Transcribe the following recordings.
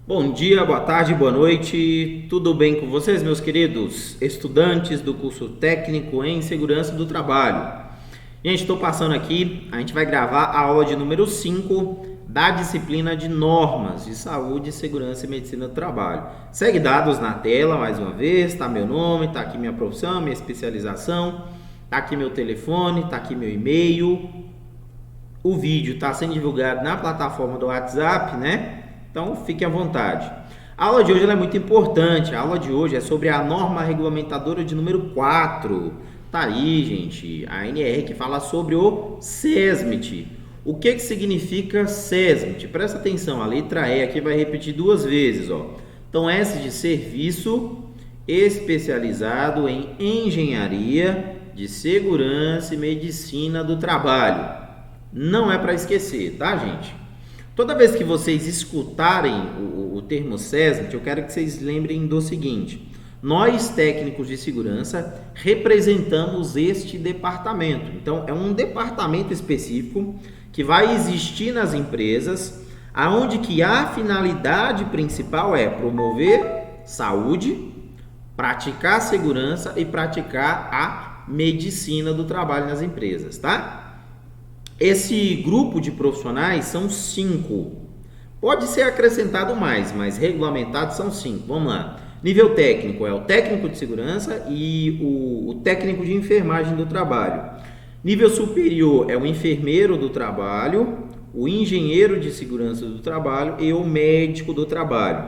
Bom dia, boa tarde, boa noite, tudo bem com vocês, meus queridos estudantes do curso técnico em segurança do trabalho? Gente, estou passando aqui, a gente vai gravar a aula de número 5 da disciplina de normas de saúde, segurança e medicina do trabalho. Segue dados na tela mais uma vez, tá meu nome, tá aqui minha profissão, minha especialização, tá aqui meu telefone, tá aqui meu e-mail. O vídeo está sendo divulgado na plataforma do WhatsApp, né? Então, fique à vontade. A aula de hoje é muito importante. A aula de hoje é sobre a norma regulamentadora de número 4. Tá aí, gente, a ANR que fala sobre o SESMIT. O que significa SESMIT? Presta atenção, a letra E aqui vai repetir duas vezes, ó. Então, S de serviço especializado em engenharia de segurança e medicina do trabalho. Não é para esquecer, tá, gente? Toda vez que vocês escutarem o termo SESMIT, eu quero que vocês lembrem do seguinte: nós, técnicos de segurança, representamos este departamento. Então, é um departamento específico que vai existir nas empresas, aonde que a finalidade principal é promover saúde, praticar segurança e praticar a medicina do trabalho nas empresas, tá? Esse grupo de profissionais são 5. Pode ser acrescentado mais, mas regulamentados são 5. Vamos lá. Nível técnico é o técnico de segurança e o técnico de enfermagem do trabalho. Nível superior é o enfermeiro do trabalho, o engenheiro de segurança do trabalho e o médico do trabalho.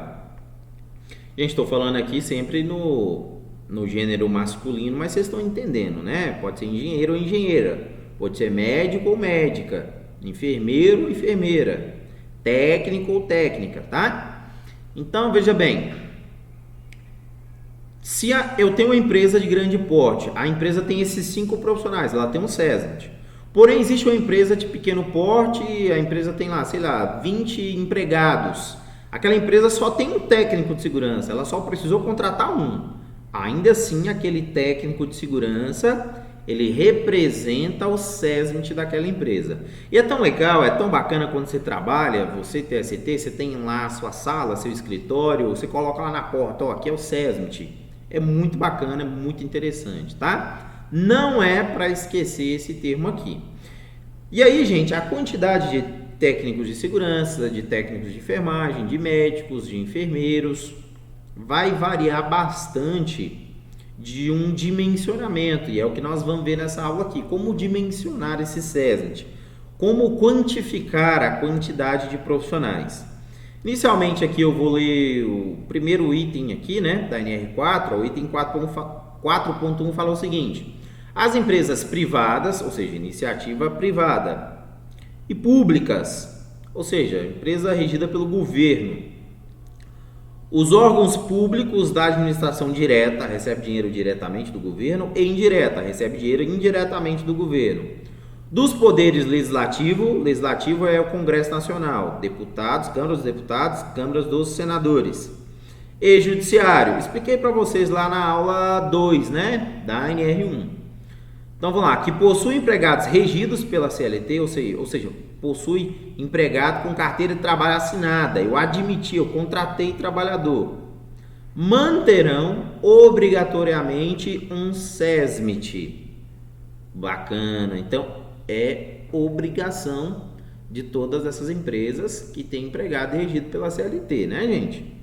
Gente, estou falando aqui sempre no gênero masculino, mas vocês estão entendendo, né? Pode ser engenheiro ou engenheira. Pode ser médico ou médica, enfermeiro ou enfermeira, técnico ou técnica, tá? Então, veja bem, se eu tenho uma empresa de grande porte, a empresa tem esses 5 profissionais, ela tem um SESMIT. Porém, existe uma empresa de pequeno porte, a empresa tem lá, sei lá, 20 empregados. Aquela empresa só tem um técnico de segurança, ela só precisou contratar um. Ainda assim, aquele técnico de segurança, ele representa o SESMIT daquela empresa. E é tão legal, é tão bacana quando você trabalha, você TST, você tem lá a sua sala, seu escritório, você coloca lá na porta, ó, aqui é o SESMIT. É muito bacana, é muito interessante, tá? Não é para esquecer esse termo aqui. E aí, gente, a quantidade de técnicos de segurança, de técnicos de enfermagem, de médicos, de enfermeiros, vai variar bastante de um dimensionamento, e é o que nós vamos ver nessa aula aqui, como dimensionar esse SESMIT, como quantificar a quantidade de profissionais. Inicialmente aqui eu vou ler o primeiro item aqui, né, da NR4, o item 4.1 fala o seguinte: as empresas privadas, ou seja, iniciativa privada, e públicas, ou seja, empresa regida pelo governo. Os órgãos públicos da administração direta recebem dinheiro diretamente do governo e indireta recebe dinheiro indiretamente do governo. Dos poderes legislativo é o Congresso Nacional, deputados, câmaras dos deputados, câmaras dos senadores. E judiciário, expliquei para vocês lá na aula 2, né, da NR1. Então vamos lá, que possui empregados regidos pela CLT, ou seja, possui empregado com carteira de trabalho assinada, eu admiti, eu contratei trabalhador, manterão obrigatoriamente um SESMIT. Bacana, então é obrigação de todas essas empresas que têm empregado regido pela CLT, né, gente?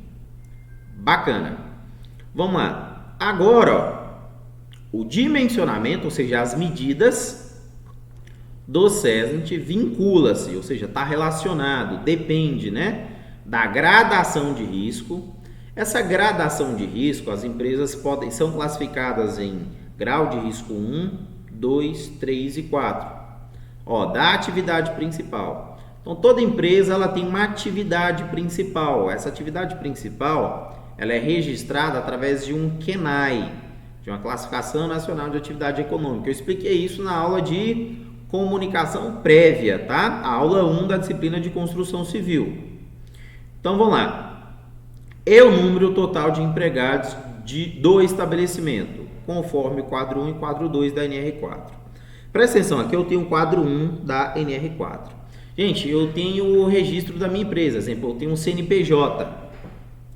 Bacana. Vamos lá. Agora, ó, o dimensionamento, ou seja, as medidas do SESMIT vincula-se, ou seja, está relacionado, depende, né, da gradação de risco. Essa gradação de risco, as empresas são classificadas em grau de risco 1, 2, 3 e 4. Ó, da atividade principal. Então, toda empresa ela tem uma atividade principal. Essa atividade principal ela é registrada através de um CNAE, de uma Classificação Nacional de Atividade Econômica. Eu expliquei isso na aula de comunicação prévia, tá? A aula 1 da disciplina de construção civil. Então, vamos lá. É o número total de empregados do estabelecimento, conforme quadro 1 e quadro 2 da NR4. Presta atenção, aqui eu tenho o quadro 1 da NR4. Gente, eu tenho o registro da minha empresa, exemplo, eu tenho um CNPJ.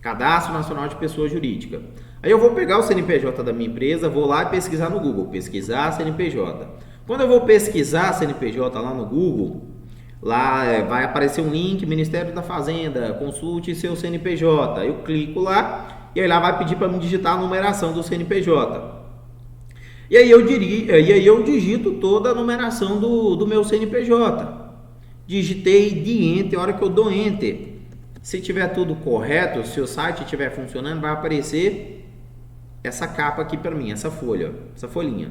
Cadastro Nacional de Pessoa Jurídica. Aí eu vou pegar o CNPJ da minha empresa, vou lá e pesquisar no Google, pesquisar CNPJ. Quando eu vou pesquisar CNPJ lá no Google, lá vai aparecer um link, Ministério da Fazenda, consulte seu CNPJ. Eu clico lá e aí lá vai pedir para me digitar a numeração do CNPJ. E aí eu digito toda a numeração do meu CNPJ. Digitei de Enter, a hora que eu dou Enter. Se tiver tudo correto, se o site estiver funcionando, vai aparecer essa capa aqui para mim, essa folha, essa folhinha.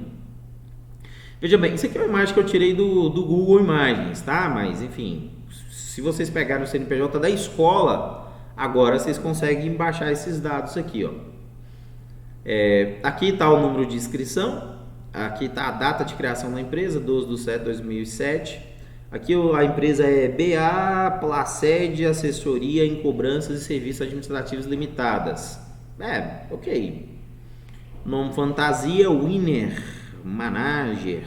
Veja bem, isso aqui é uma imagem que eu tirei do Google Imagens, tá? Mas, enfim, se vocês pegarem o CNPJ da escola, agora vocês conseguem baixar esses dados aqui, ó. Aqui está o número de inscrição, aqui está a data de criação da empresa, 12/7/2007. Aqui a empresa é BA Placed Assessoria em Cobranças e Serviços Administrativos Limitadas. Ok. Nome fantasia, Winner Manager.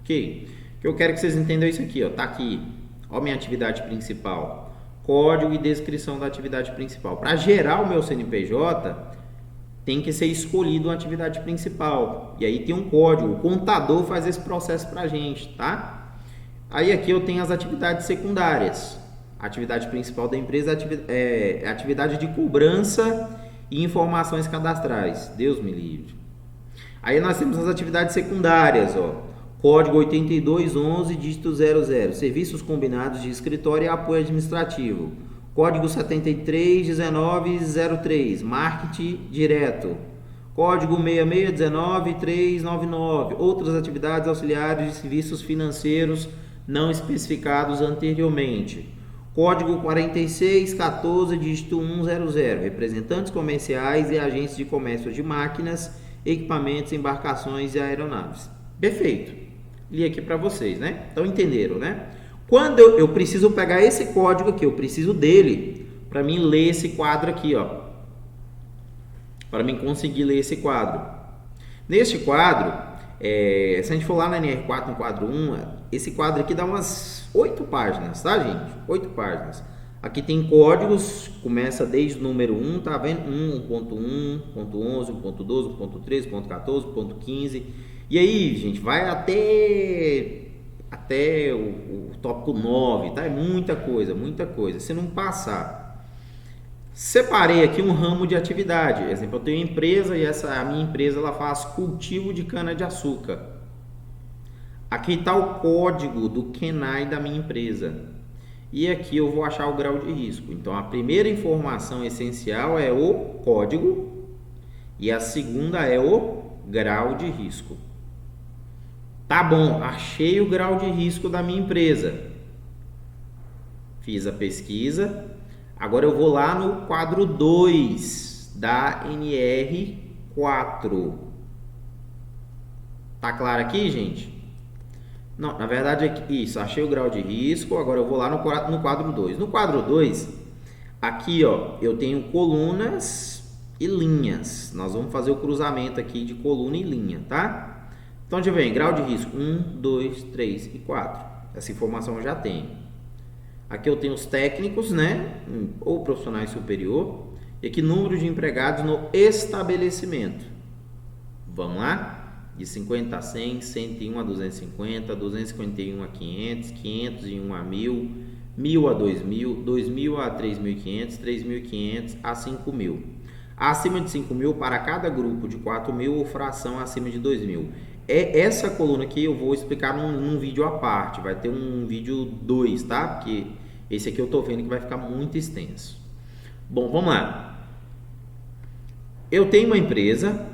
Ok. O que eu quero que vocês entendam é isso aqui, ó. Tá aqui, ó, minha atividade principal. Código e descrição da atividade principal. Para gerar o meu CNPJ, tem que ser escolhido uma atividade principal. E aí tem um código. O contador faz esse processo pra gente, tá? Aí aqui eu tenho as atividades secundárias. A atividade principal da empresa é atividade de cobrança e informações cadastrais. Deus me livre. Aí nós temos as atividades secundárias, ó. Código 8211, dígito 00. Serviços combinados de escritório e apoio administrativo. Código 731903. Marketing direto. Código 6619399. Outras atividades auxiliares de serviços financeiros não especificados anteriormente. Código 4614, dígito 100. Representantes comerciais e agentes de comércio de máquinas, equipamentos, embarcações e aeronaves. Perfeito. Li aqui para vocês, né? Então entenderam, né? Quando eu preciso pegar esse código aqui, eu preciso dele para mim ler esse quadro aqui, ó. Para mim conseguir ler esse quadro. Neste quadro, se a gente for lá na NR4, no quadro 1, esse quadro aqui dá umas 8 páginas, tá, gente? 8 páginas. Aqui tem códigos, começa desde o número 1, tá vendo? 1.1, 1.11, 1.12, 1.13, 1.14, 1.15. E aí, gente, vai até o tópico 9, tá? É muita coisa, muita coisa. Se não passar... Separei aqui um ramo de atividade. Por exemplo, eu tenho uma empresa e a minha empresa ela faz cultivo de cana-de-açúcar. Aqui está o código do KENAI da minha empresa. E aqui eu vou achar o grau de risco. Então, a primeira informação essencial é o código e a segunda é o grau de risco. Tá bom, achei o grau de risco da minha empresa. Fiz a pesquisa. Agora eu vou lá no quadro 2 da NR4. Tá claro aqui, gente? Não, na verdade é isso, achei o grau de risco. Agora eu vou lá no quadro 2. No quadro 2, aqui ó, eu tenho colunas e linhas. Nós vamos fazer o cruzamento aqui de coluna e linha, tá? Então, deixa eu ver, grau de risco 1, 2, 3 e 4. Essa informação eu já tenho. Aqui eu tenho os técnicos, né? Ou profissionais superior. E aqui número de empregados no estabelecimento. Vamos lá? De 50 a 100, 101 a 250, 251 a 500, 501 a 1000, 1000 a 2000, 2000 a 3.500, 3.500 a 5.000. Acima de 5.000 para cada grupo de 4.000 ou fração acima de 2.000. Essa coluna aqui eu vou explicar num vídeo à parte, vai ter um vídeo 2, tá? Porque esse aqui eu tô vendo que vai ficar muito extenso. Bom, vamos lá. Eu tenho uma empresa,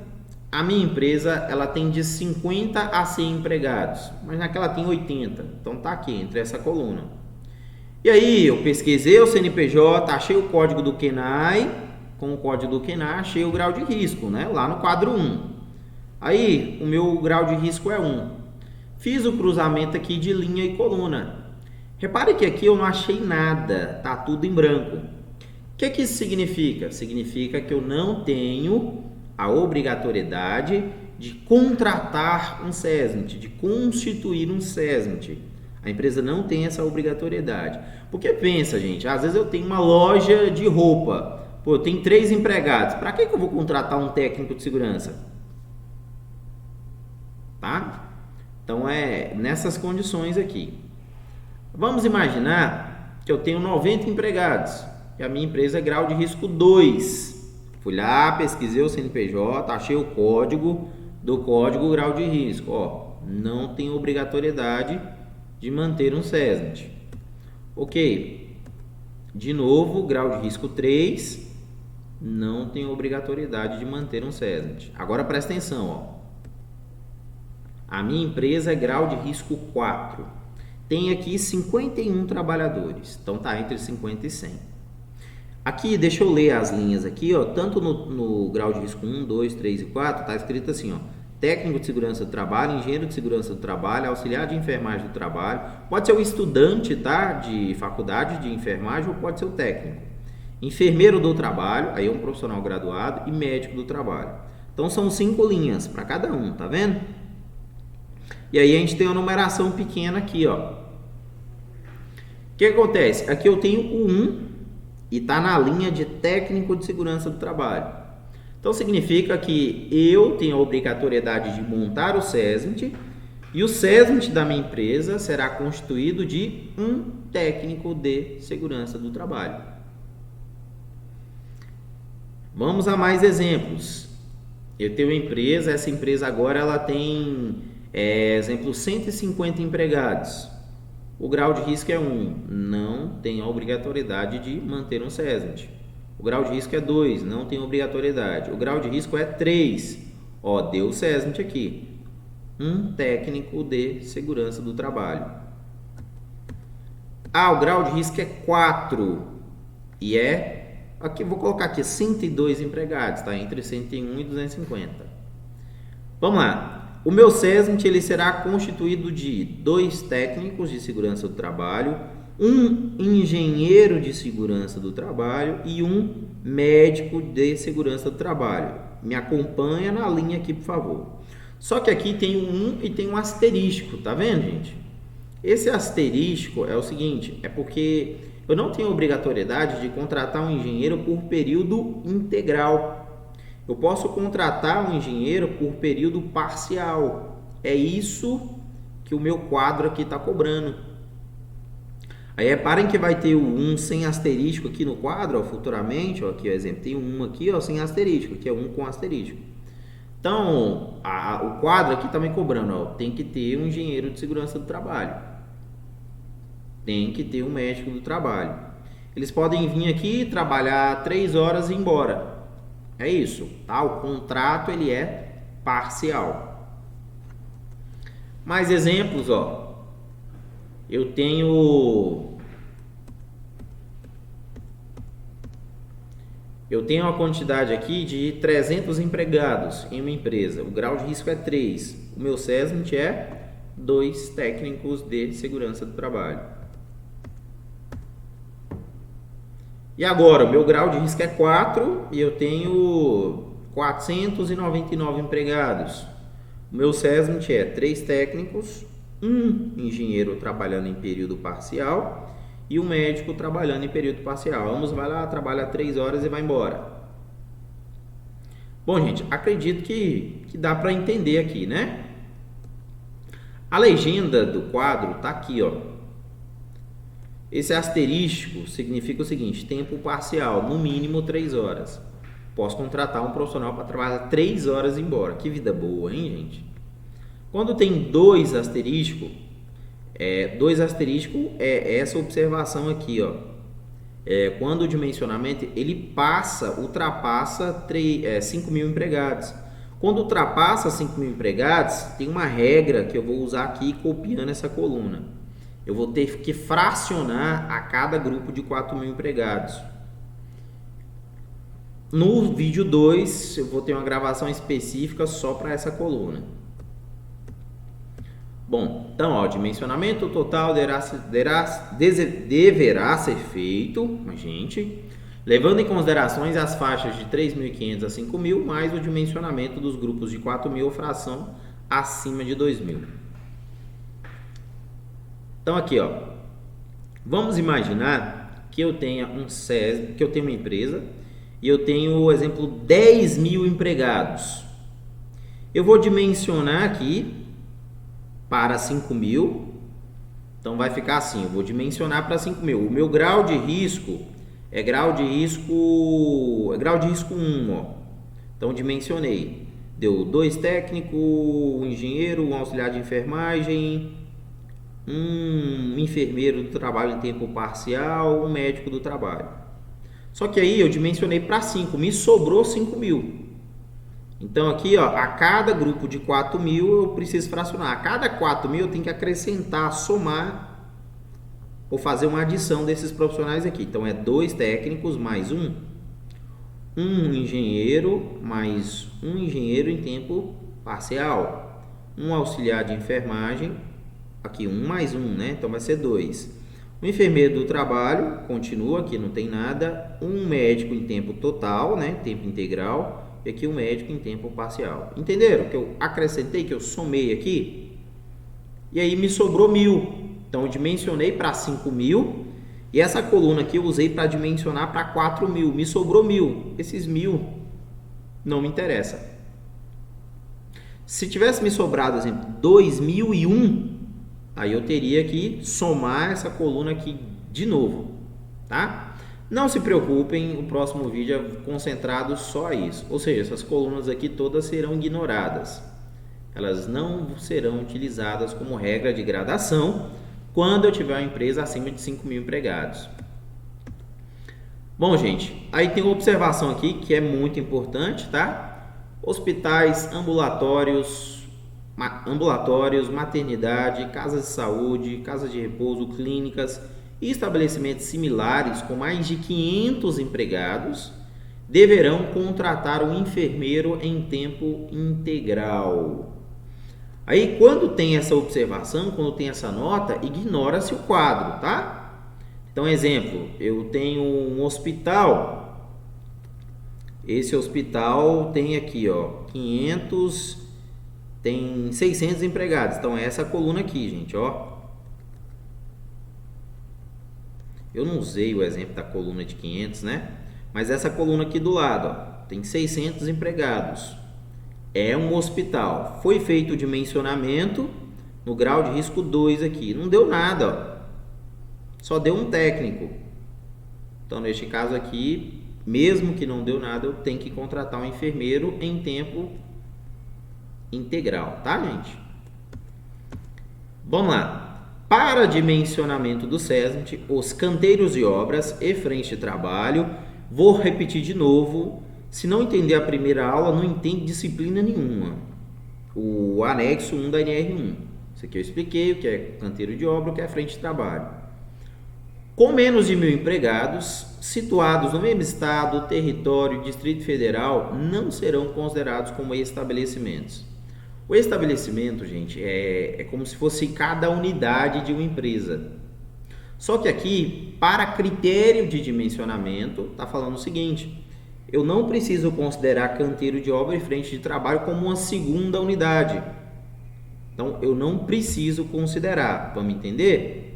a minha empresa ela tem de 50 a 100 empregados, mas naquela tem 80, então tá aqui entre essa coluna. E aí eu pesquisei o CNPJ, achei o código do KENAI, com o código do KENAI achei o grau de risco, né? Lá no quadro 1. Aí, o meu grau de risco é 1. Fiz o cruzamento aqui de linha e coluna. Repare que aqui eu não achei nada, tá tudo em branco. O que isso significa? Significa que eu não tenho a obrigatoriedade de contratar um SESMIT, de constituir um SESMIT. A empresa não tem essa obrigatoriedade. Porque pensa, gente, às vezes eu tenho uma loja de roupa, Pô, eu tenho 3 empregados. Para que eu vou contratar um técnico de segurança? Tá? Então é nessas condições aqui. Vamos imaginar que eu tenho 90 empregados e a minha empresa é grau de risco 2. Fui lá, pesquisei o CNPJ, achei o código do código grau de risco. Ó, não tem obrigatoriedade de manter um SESNIT. Ok. De novo, grau de risco 3, não tem obrigatoriedade de manter um SESNIT. Agora presta atenção, ó. A minha empresa é grau de risco 4. Tem aqui 51 trabalhadores. Então tá entre 50 e 100. Aqui, deixa eu ler as linhas aqui, ó. Tanto no grau de risco 1, 2, 3 e 4, tá escrito assim, ó. Técnico de segurança do trabalho, engenheiro de segurança do trabalho, auxiliar de enfermagem do trabalho. Pode ser o estudante, tá? De faculdade de enfermagem ou pode ser o técnico. Enfermeiro do trabalho, aí é um profissional graduado, e médico do trabalho. Então são 5 linhas para cada um, tá vendo? E aí a gente tem uma numeração pequena aqui, ó. O que acontece? Aqui eu tenho o 1 e está na linha de técnico de segurança do trabalho. Então significa que eu tenho a obrigatoriedade de montar o SESNIT e o SESNIT da minha empresa será constituído de um técnico de segurança do trabalho. Vamos a mais exemplos. Eu tenho uma empresa, essa empresa agora ela tem, exemplo, 150 empregados. O grau de risco é 1, não tem a obrigatoriedade de manter um SESNIT. O grau de risco é 2, não tem obrigatoriedade. O grau de risco é 3, ó, deu o SESNIT aqui. Um técnico de segurança do trabalho. Ah, o grau de risco é 4 e aqui vou colocar aqui 102 empregados, tá? Entre 101 e 250. Vamos lá. O meu SESNIT ele será constituído de 2 técnicos de segurança do trabalho, um engenheiro de segurança do trabalho e um médico de segurança do trabalho. Me acompanha na linha aqui, por favor. Só que aqui tem um 1 e tem um asterisco, tá vendo, gente? Esse asterisco é o seguinte, é porque eu não tenho obrigatoriedade de contratar um engenheiro por período integral. Eu posso contratar um engenheiro por período parcial. É isso que o meu quadro aqui está cobrando. Aí reparem que vai ter o 1 sem asterisco aqui no quadro, ó, futuramente. Ó, aqui, ó, exemplo, tem um aqui, ó, sem asterisco, que é 1 com asterisco. Então, o quadro aqui está me cobrando, ó, tem que ter um engenheiro de segurança do trabalho. Tem que ter um médico do trabalho. Eles podem vir aqui, trabalhar 3 horas e ir embora. É isso, tá? O contrato ele é parcial. Mais exemplos, ó. Eu tenho uma quantidade aqui de 300 empregados em uma empresa. O grau de risco é 3. O meu SESNIT é 2 técnicos de segurança do trabalho. E agora, o meu grau de risco é 4 e eu tenho 499 empregados. O meu SESNIT é 3 técnicos, um engenheiro trabalhando em período parcial e um médico trabalhando em período parcial. Ambos vai lá, trabalha 3 horas e vai embora. Bom, gente, acredito que dá para entender aqui, né? A legenda do quadro está aqui, ó. Esse asterisco significa o seguinte, tempo parcial, no mínimo 3 horas. Posso contratar um profissional para trabalhar 3 horas e ir embora. Que vida boa, hein, gente? Quando tem 2 asteriscos, é essa observação aqui, ó. Quando o dimensionamento ele ultrapassa 5 mil empregados. Quando ultrapassa 5 mil empregados, tem uma regra que eu vou usar aqui copiando essa coluna. Eu vou ter que fracionar a cada grupo de 4 mil empregados. No vídeo 2, eu vou ter uma gravação específica só para essa coluna. Bom, então, ó, o dimensionamento total deverá ser feito, gente, levando em considerações as faixas de 3.500 a 5.000, mais o dimensionamento dos grupos de 4.000 ou fração acima de 2.000. Então aqui, ó, vamos imaginar que eu tenha uma empresa e eu tenho, exemplo, 10 mil empregados. Eu vou dimensionar aqui para 5 mil. Então vai ficar assim, eu vou dimensionar para 5 mil. O meu grau de risco é grau de risco 1, ó. Então dimensionei. Deu 2 técnicos, um engenheiro, um auxiliar de enfermagem, um enfermeiro do trabalho em tempo parcial, um médico do trabalho. Só que aí eu dimensionei para 5, me sobrou 5 mil. Então aqui, ó, a cada grupo de 4 mil eu preciso fracionar. A cada 4 mil eu tenho que acrescentar, somar ou fazer uma adição desses profissionais aqui. Então é 2 técnicos mais um engenheiro mais um engenheiro em tempo parcial, um auxiliar de enfermagem, aqui 1 mais 1, né? Então vai ser 2. O enfermeiro do trabalho, continua aqui, não tem nada. Um médico em tempo total, né? Tempo integral. E aqui um médico em tempo parcial. Entenderam? Que eu acrescentei, que eu somei aqui. E aí me sobrou 1.000. Então eu dimensionei para 5 mil. E essa coluna aqui eu usei para dimensionar para 4 mil. Me sobrou 1.000. Esses 1.000 não me interessa. Se tivesse me sobrado, exemplo, 2.001, aí eu teria que somar essa coluna aqui de novo, tá? Não se preocupem, o próximo vídeo é concentrado só a isso. Ou seja, essas colunas aqui todas serão ignoradas. Elas não serão utilizadas como regra de gradação quando eu tiver uma empresa acima de 5 mil empregados. Bom, gente, aí tem uma observação aqui que é muito importante, tá? Hospitais, ambulatórios, maternidade, casas de saúde, casas de repouso, clínicas e estabelecimentos similares com mais de 500 empregados deverão contratar um enfermeiro em tempo integral. Aí, quando tem essa observação, quando tem essa nota, ignora-se o quadro, tá? Então, exemplo, eu tenho um hospital. Esse hospital tem aqui, ó, 500, tem 600 empregados. Então, é essa coluna aqui, gente, ó. Eu não usei o exemplo da coluna de 500, né? Mas essa coluna aqui do lado, ó, tem 600 empregados. É um hospital. Foi feito o dimensionamento no grau de risco 2 aqui. Não deu nada, ó. Só deu um técnico. Então, neste caso aqui, mesmo que não deu nada, eu tenho que contratar um enfermeiro em tempo integral, tá, gente? Vamos lá. Para dimensionamento do SESMIT, os canteiros de obras e frente de trabalho, vou repetir de novo. Se não entender a primeira aula, não entende disciplina nenhuma. O anexo 1 da NR1. Isso aqui eu expliquei, o que é canteiro de obra, o que é frente de trabalho. Com menos de 1.000 empregados, situados no mesmo estado, território, Distrito Federal, não serão considerados como estabelecimentos. O estabelecimento, gente, é como se fosse cada unidade de uma empresa. Só que aqui, para critério de dimensionamento, está falando o seguinte: eu não preciso considerar canteiro de obra e frente de trabalho como uma segunda unidade. Então, eu não preciso considerar. Vamos entender?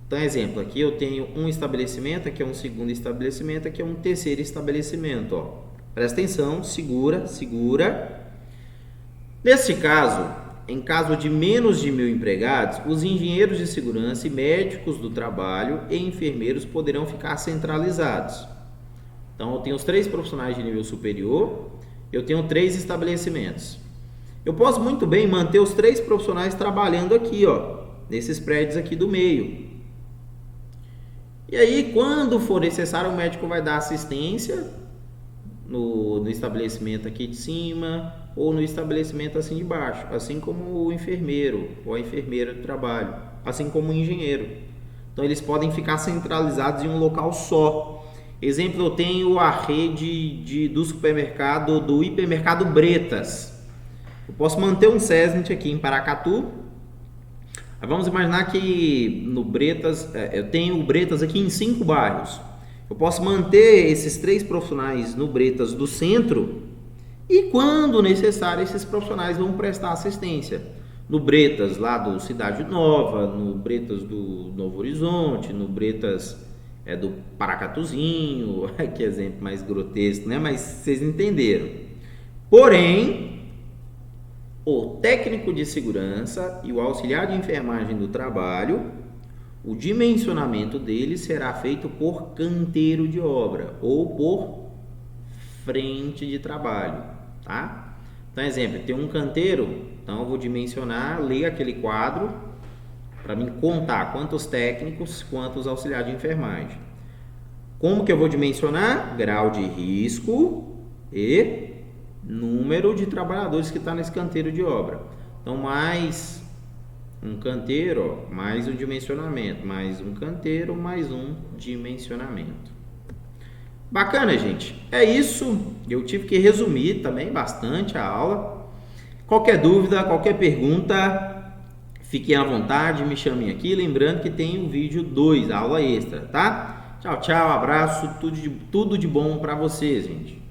Então, exemplo, aqui eu tenho um estabelecimento, aqui é um segundo estabelecimento, aqui é um terceiro estabelecimento. Ó. Presta atenção, segura, segura. Nesse caso, em caso de menos de 1.000 empregados, os engenheiros de segurança e médicos do trabalho e enfermeiros poderão ficar centralizados. Então, eu tenho os 3 profissionais de nível superior, eu tenho 3 estabelecimentos. Eu posso muito bem manter os 3 profissionais trabalhando aqui, ó, nesses prédios aqui do meio. E aí, quando for necessário, o médico vai dar assistência no estabelecimento aqui de cima ou no estabelecimento assim de baixo, assim como o enfermeiro ou a enfermeira do trabalho, assim como o engenheiro. Então, eles podem ficar centralizados em um local só. Exemplo, eu tenho a rede do supermercado, do hipermercado Bretas. Eu posso manter um SESMIT aqui em Paracatu. Vamos imaginar que no Bretas, eu tenho o Bretas aqui em 5 bairros. Eu posso manter esses 3 profissionais no Bretas do centro e, quando necessário, esses profissionais vão prestar assistência. No Bretas lá do Cidade Nova, no Bretas do Novo Horizonte, no Bretas é do paracatuzinho, que exemplo mais grotesco, né? Mas vocês entenderam. Porém, o técnico de segurança e o auxiliar de enfermagem do trabalho, o dimensionamento dele será feito por canteiro de obra ou por frente de trabalho, tá? Então, exemplo, tem um canteiro, então eu vou dimensionar, ler aquele quadro para mim contar quantos técnicos, quantos auxiliares de enfermagem. Como que eu vou dimensionar? Grau de risco e número de trabalhadores que está nesse canteiro de obra. Então, mais um canteiro, ó, mais um dimensionamento, mais um canteiro, mais um dimensionamento. Bacana, gente. É isso. Eu tive que resumir também bastante a aula. Qualquer dúvida, qualquer pergunta, fiquem à vontade, me chamem aqui. Lembrando que tem o vídeo 2, aula extra, tá? Tchau, tchau, abraço, tudo de bom para vocês, gente.